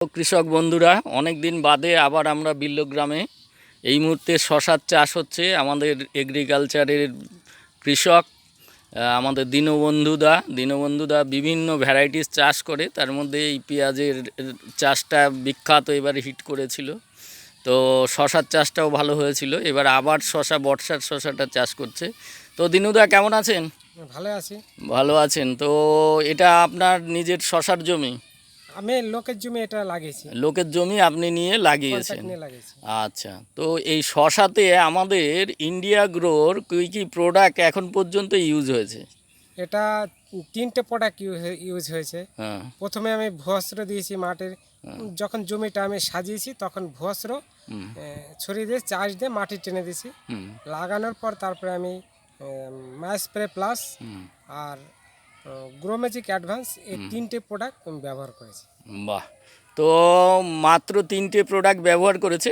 কৃষক বন্ধুরা, অনেক দিন বাদে আবার আমরা বিল্ল গ্রামে এই মুহূর্তে শশার চাষ হচ্ছে। আমাদের এগ্রিকালচারের কৃষক আমাদের দীনবন্ধুদা বিভিন্ন ভ্যারাইটিস চাষ করে, তার মধ্যে এই পেঁয়াজের চাষটা বিখ্যাত, এবারে হিট করেছিল। তো শশার চাষটাও ভালো হয়েছিল। এবার আবার বর্ষার শশাটা চাষ করছে। তো দীনুদা কেমন আছেন? ভালো আছি। ভালো আছেন তো? এটা আপনার নিজের শশার জমি? আমি লোকের জমি এটা লাগিয়েছি। লোকের জমি আপনি নিয়ে লাগিয়েছেন? লাগিয়েছি। আচ্ছা, তো এই শশাতে আমাদের ইন্ডিয়া গ্রোর কী প্রোডাক্ট এখন পর্যন্ত ইউজ হয়েছে? এটা 3টে প্রোডাক্ট ইউজ হয়েছে। হ্যাঁ। প্রথমে আমি ভুয়াস্ত্র দিয়েছি মাটির, যখন জমিটা আমি সাজিয়েছি তখন ভুয়াস্ত্র ছড়িয়ে দিয়ে চাষ দিয়ে মাটি টেনে দিয়েছি। লাগানোর পর তারপরে আমি মাইস্প্রে প্লাস আর গ্রোম্যাজিক অ্যাডভান্স এই 3টে প্রোডাক্ট আমি ব্যবহার করেছি। বাহ! তো মাত্র 3টে প্রোডাক্ট ব্যবহার করেছে।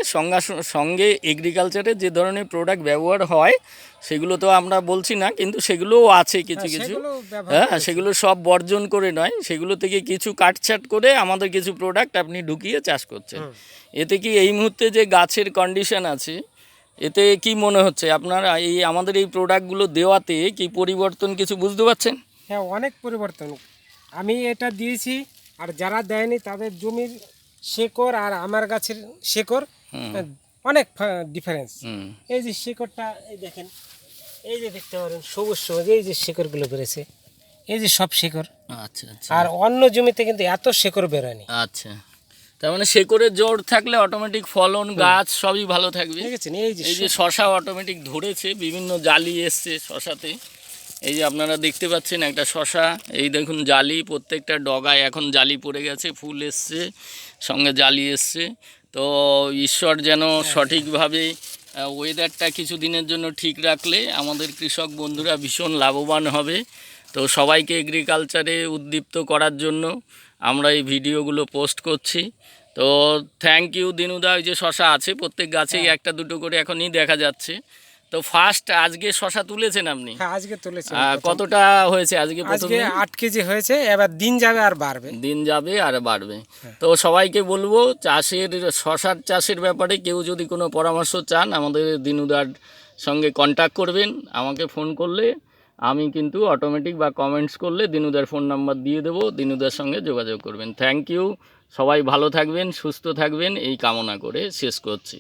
সঙ্গে এগ্রিকালচারে যে ধরনের প্রোডাক্ট ব্যবহার হয় সেগুলো তো আমরা বলছি না, কিন্তু সেগুলোও আছে কিছু কিছু। হ্যাঁ, সেগুলো সব বর্জন করে নয়, সেগুলো থেকে কিছু কাটছাট করে আমাদের কিছু প্রোডাক্ট আপনি ঢুকিয়ে চাষ করছেন। এতে কি এই মুহূর্তে যে গাছের কন্ডিশন আছে, এতে কি মনে হচ্ছে আপনার আমাদের এই প্রোডাক্টগুলো দেওয়াতে কি পরিবর্তন কিছু বুঝতে পারছেন? হ্যাঁ, অনেক পরিবর্তন। আমি এটা দিয়েছি, আর যারা দেয়নি তাদের জমির শেকড় আর আমার গাছের শেকড় অনেক ডিফারেন্স। এই যে শেকড়টা, এই দেখেন, এই যে দেখতে পারেন সবুজ সবুজ, এই যে শেকড়গুলো বেড়েছে, এই যে সব শেকড়। আচ্ছা আচ্ছা। আর অন্য জমিতে কিন্তু এত শেকড় বেরোয়নি। আচ্ছা, তার মানে শেকড়ের জোর থাকলে অটোমেটিক ফলন, গাছ সবই ভালো থাকবে। দেখেছেন, এই যে শশা অটোমেটিক ধরেছে, বিভিন্ন জালি এসছে শশাতে। এই যে আপনারা দেখতে পাচ্ছেন একটা শশা, এই দেখুন জালি, প্রত্যেকটা ডগায় এখন জালি পড়ে গেছে, ফুল এসছে, সঙ্গে জালি এসছে। তো ঈশ্বর যেন সঠিকভাবে ওয়েদারটা কিছু দিনের জন্য ঠিক রাখলে আমাদের কৃষক বন্ধুরা ভীষণ লাভবান হবে। তো সবাইকে এগ্রিকালচারে উদ্দীপ্ত করার জন্য আমরা এই ভিডিওগুলো পোস্ট করছি। তো থ্যাংক ইউ দীনুদা। ওই যে শশা আছে প্রত্যেক গাছেই একটা দুটো করে এখনই দেখা যাচ্ছে। তো ফার্স্ট আজকে শশা তুলেছেন আপনি? হ্যাঁ, আজকে তুলেছি। কতটা হয়েছে আজকে? আজকে 8 কেজি হয়েছে। এবার দিন যাবে আর বাড়বে, দিন যাবে আর বাড়বে। তো সবাইকে বলবো, শশার চাষের ব্যাপারে কেউ যদি কোনো পরামর্শ চান, আমাদের দীনুদার সঙ্গে কন্ট্যাক্ট করবেন। আমাকে ফোন করলে আমি কিন্তু অটোমেটিক বা কমেন্টস করলে দীনুদার ফোন নাম্বার দিয়ে দেবো, দীনুদার সঙ্গে যোগাযোগ করবেন। Thank you. সবাই ভালো থাকবেন, সুস্থ থাকবেন, এই কামনা করে শেষ করছি।